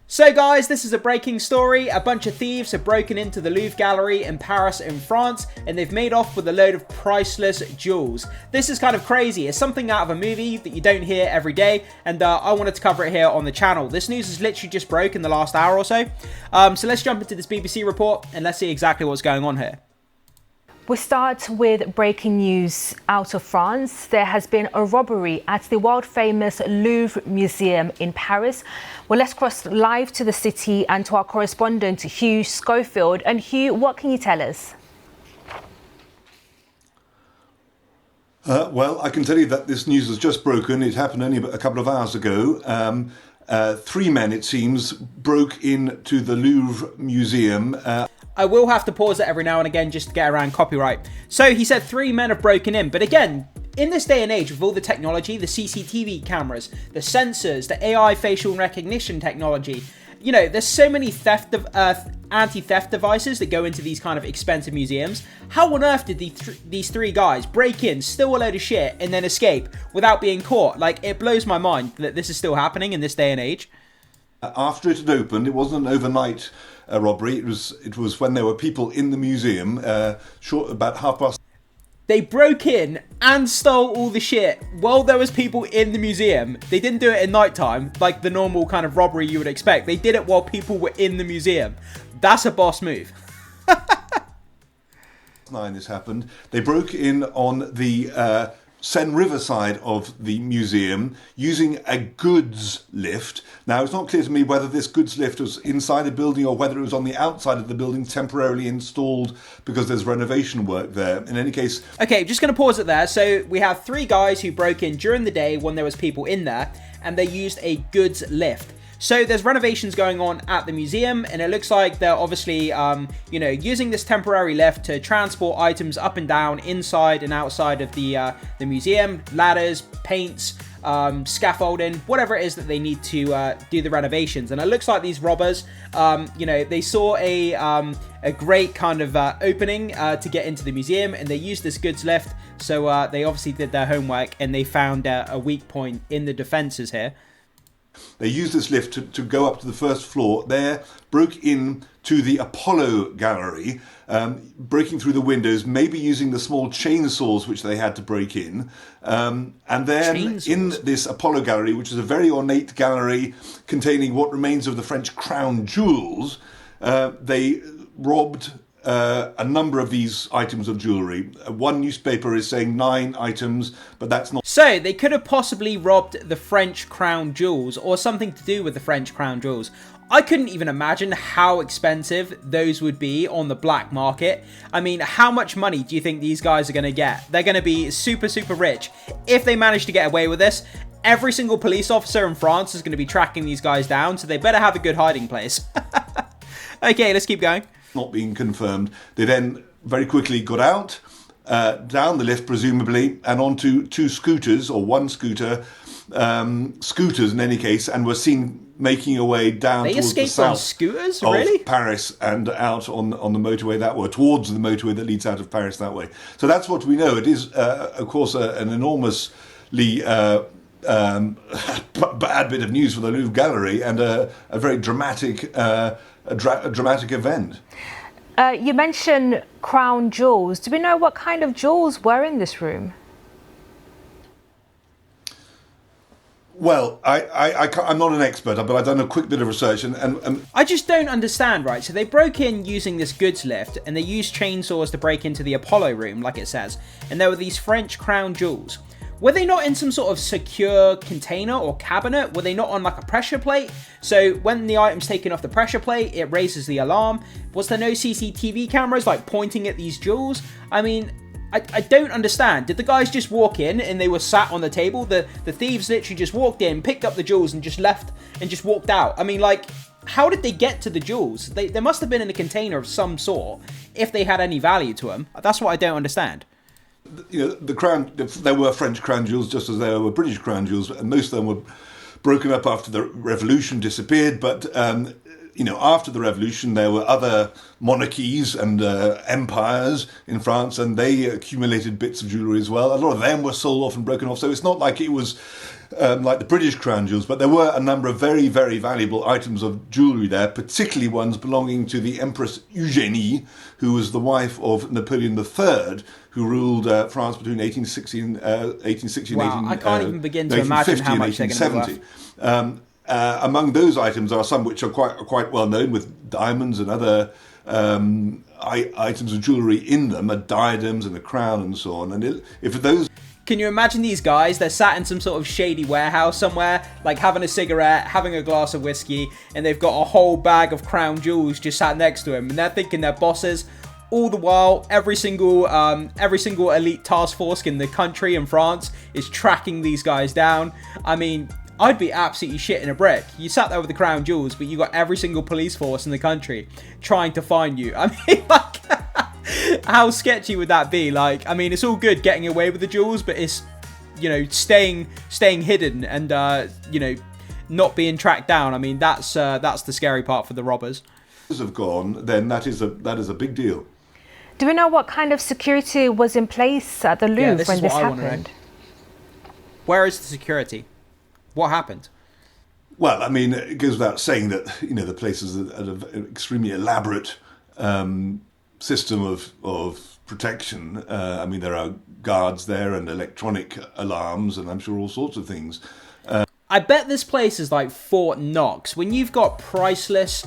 So guys, this is a breaking story. A bunch of thieves have broken into the Louvre Gallery in Paris in France, and they've made off with a load of priceless jewels. This is kind of crazy. It's something out of a movie that you don't hear every day, and I wanted to cover it here on the channel. This news has literally just broke in the last hour or so. So let's jump into this BBC report and let's see exactly what's going on here. We start with breaking news out of France. There has been a robbery at the world-famous Louvre Museum in Paris. Well, let's cross live to the city and to our correspondent, Hugh Schofield. And Hugh, what can you tell us? Well, I can tell you that this news has just broken. It happened only a couple of hours ago. Three men, it seems, broke into the Louvre Museum. I will have to pause it every now and again just to get around copyright. So he said 3 men have broken in. But again, in this day and age with all the technology, the CCTV cameras, the sensors, the AI facial recognition technology, you know, there's so many anti-theft devices that go into these kind of expensive museums. How on earth did these 3 guys break in, steal a load of shit, and then escape without being caught? Like, it blows my mind that this is still happening in this day and age. After it had opened, it wasn't an overnight robbery. It was when there were people in the museum, about past. They broke in and stole all the shit while there was people in the museum. They didn't do it at night time, like the normal kind of robbery you would expect. They did it while people were in the museum. That's a boss move. This happened. They broke in on the Seine River side of the museum using a goods lift. Now, it's not clear to me whether this goods lift was inside a building or whether it was on the outside of the building, temporarily installed because there's renovation work there. In any case... Okay, just going to pause it there. So we have 3 guys who broke in during the day when there was people in there, and they used a goods lift. So there's renovations going on at the museum, and it looks like they're obviously, using this temporary lift to transport items up and down inside and outside of the museum, ladders, paints, scaffolding, whatever it is that they need to do the renovations. And it looks like these robbers, they saw a great kind of opening to get into the museum, and they used this goods lift. So they obviously did their homework, and they found a weak point in the defenses here. They used this lift to go up to the first floor. There, broke in to the Apollo Gallery, breaking through the windows, maybe using the small chainsaws which they had to break in. And then chainsaws. In this Apollo Gallery, which is a very ornate gallery containing what remains of the French crown jewels, they robbed a number of these items of jewellery. One newspaper is saying 9 items, but that's not... So, they could have possibly robbed the French crown jewels, or something to do with the French crown jewels. I couldn't even imagine how expensive those would be on the black market. I mean, how much money do you think these guys are going to get? They're going to be super, super rich. If they manage to get away with this, every single police officer in France is going to be tracking these guys down, so they better have a good hiding place. Okay, let's keep going. Not being confirmed. They then very quickly got out, down the lift presumably, and onto 2 scooters, or 1 scooter, scooters in any case, and were seen making a way down towards the south on scooters? of Really? Paris, and out on the motorway that way, towards the motorway that leads out of Paris that way. So that's what we know. It is, of course, an enormously bad bit of news for the Louvre Gallery, and a very dramatic dramatic event. You mentioned crown jewels. Do we know what kind of jewels were in this room? Well, I'm not an expert, but I've done a quick bit of research, and I just don't understand, right? So they broke in using this goods lift, and they used chainsaws to break into the Apollo room, like it says, and there were these French crown jewels. Were they not in some sort of secure container or cabinet? Were they not on like a pressure plate? So when the item's taken off the pressure plate, it raises the alarm. Was there no CCTV cameras like pointing at these jewels? I mean, I don't understand. Did the guys just walk in and they were sat on the table? The thieves literally just walked in, picked up the jewels and just left and just walked out. I mean, like, how did they get to the jewels? They must have been in a container of some sort if they had any value to them. That's what I don't understand. You know, there were French crown jewels just as there were British crown jewels, and most of them were broken up after the revolution disappeared, but after the revolution, there were other monarchies and empires in France, and they accumulated bits of jewellery as well. A lot of them were sold off and broken off, so it's not like it was like the British crown jewels, but there were a number of very, very valuable items of jewellery there, particularly ones belonging to the Empress Eugénie, who was the wife of Napoleon III, who ruled France between 1860 and 1860 wow, and 18, I can't even begin to imagine how much they're going to be worth. Among those items are some which are quite well known, with diamonds and other items of jewellery in them, diadems and a crown and so on. And if those... Can you imagine these guys? They're sat in some sort of shady warehouse somewhere, like having a cigarette, having a glass of whiskey, and they've got a whole bag of crown jewels just sat next to them, and they're thinking they're bosses. All the while, every single elite task force in the country in France is tracking these guys down. I mean, I'd be absolutely shitting a brick. You sat there with the crown jewels, but you got every single police force in the country trying to find you. I mean, like, how sketchy would that be? Like, I mean, it's all good getting away with the jewels, but it's, staying hidden and, not being tracked down. I mean, that's the scary part for the robbers. Have gone, then that is a big deal. Do we know what kind of security was in place at the Louvre when this happened? Where is the security? What happened? Well, I mean, it goes without saying that the place is an extremely elaborate system of protection. I mean, there are guards there and electronic alarms, and I'm sure all sorts of things. I bet this place is like Fort Knox. When you've got priceless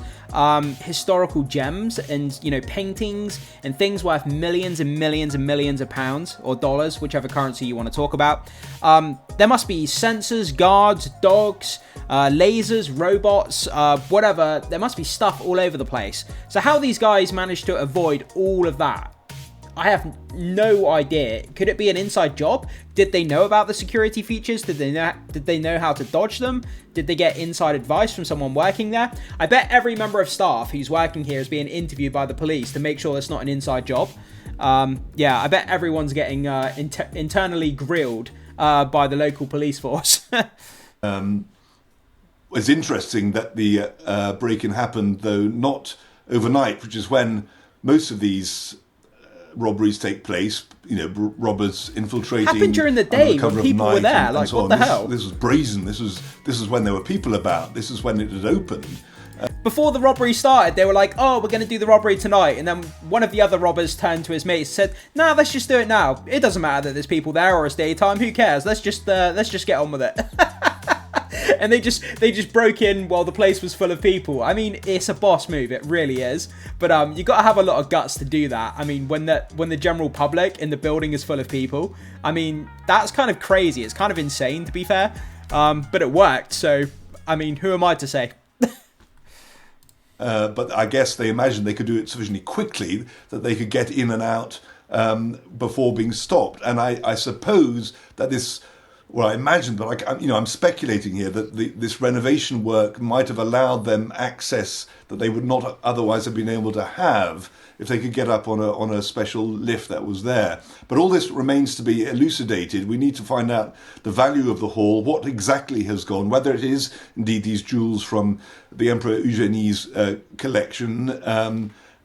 historical gems and, paintings and things worth millions and millions and millions of pounds or dollars, whichever currency you want to talk about, there must be sensors, guards, dogs, lasers, robots, whatever. There must be stuff all over the place. So how these guys managed to avoid all of that, I have no idea. Could it be an inside job? Did they know about the security features? Did they know how to dodge them? Did they get inside advice from someone working there? I bet every member of staff who's working here is being interviewed by the police to make sure it's not an inside job. I bet everyone's getting internally grilled by the local police force. It's interesting that the break-in happened, though not overnight, which is when most of these robberies take place. Robbers infiltrating. Happened during the day when people were there. Like, what the hell? This was brazen. This was when there were people about. This is when it had opened. Before the robbery started, they were like, "Oh, we're going to do the robbery tonight," and then one of the other robbers turned to his mates and said, "Nah, let's just do it now. It doesn't matter that there's people there or it's daytime. Who cares? Let's just get on with it." And they just broke in while the place was full of people. I mean, it's a boss move, it really is. But you got to have a lot of guts to do that. I mean, when the general public in the building is full of people, I mean, that's kind of crazy. It's kind of insane, to be fair. But it worked. So, I mean, who am I to say? But I guess they imagined they could do it sufficiently quickly that they could get in and out before being stopped. And I suppose that this... Well, I imagine, but I'm speculating here that this renovation work might have allowed them access that they would not otherwise have been able to have if they could get up on a special lift that was there. But all this remains to be elucidated. We need to find out the value of the haul, what exactly has gone, whether it is indeed these jewels from the Emperor Eugénie's collection,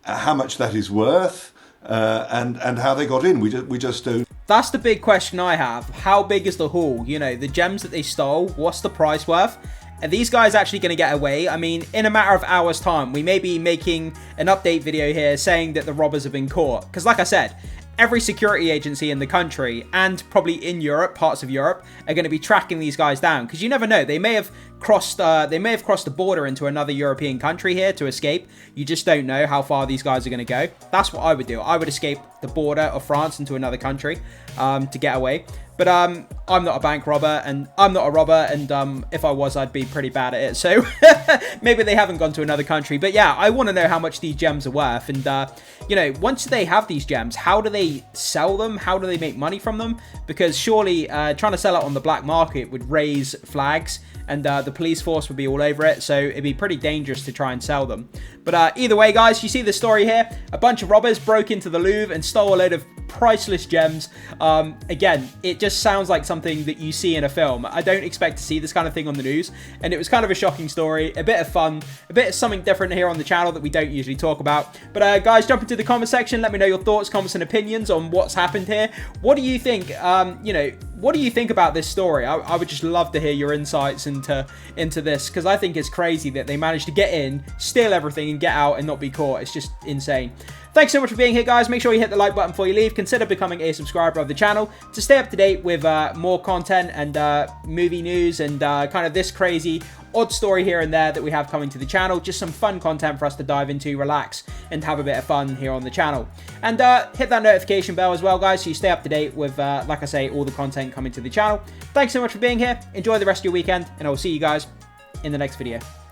how much that is worth, and how they got in. We just don't. That's the big question I have. How big is the haul? The gems that they stole, what's the price worth? Are these guys actually going to get away? I mean, in a matter of hours' time, we may be making an update video here saying that the robbers have been caught. Because like I said, every security agency in the country and probably in Europe, parts of Europe, are going to be tracking these guys down. Because you never know, they may have crossed the border into another European country here to escape. You just don't know how far these guys are going to go. That's what I would do. I would escape the border of France into another country to get away. But I'm not a bank robber, and I'm not a robber, and if I was, I'd be pretty bad at it. So maybe they haven't gone to another country. But yeah, I want to know how much these gems are worth. And, once they have these gems, how do they sell them? How do they make money from them? Because surely trying to sell it on the black market would raise flags, and the police force would be all over it. So it'd be pretty dangerous to try and sell them. But either way, guys, you see the story here. A bunch of robbers broke into the Louvre and stole a load of priceless gems. Again, it just sounds like something that you see in a film. I don't expect to see this kind of thing on the news, and it was kind of a shocking story, a bit of fun, a bit of something different here on the channel that we don't usually talk about. But guys, jump into the comment section, let me know your thoughts, comments, and opinions on what's happened here. What do you think? What do you think about this story? I would just love to hear your insights into this, because I think it's crazy that they managed to get in, steal everything, and get out and not be caught. It's just insane. Thanks so much for being here, guys. Make sure you hit the like button before you leave. Consider becoming a subscriber of the channel to stay up to date with more content and movie news and kind of this crazy odd story here and there that we have coming to the channel. Just some fun content for us to dive into, relax, and have a bit of fun here on the channel. And hit that notification bell as well, guys, so you stay up to date with, like I say, all the content coming to the channel. Thanks so much for being here. Enjoy the rest of your weekend, and I will see you guys in the next video.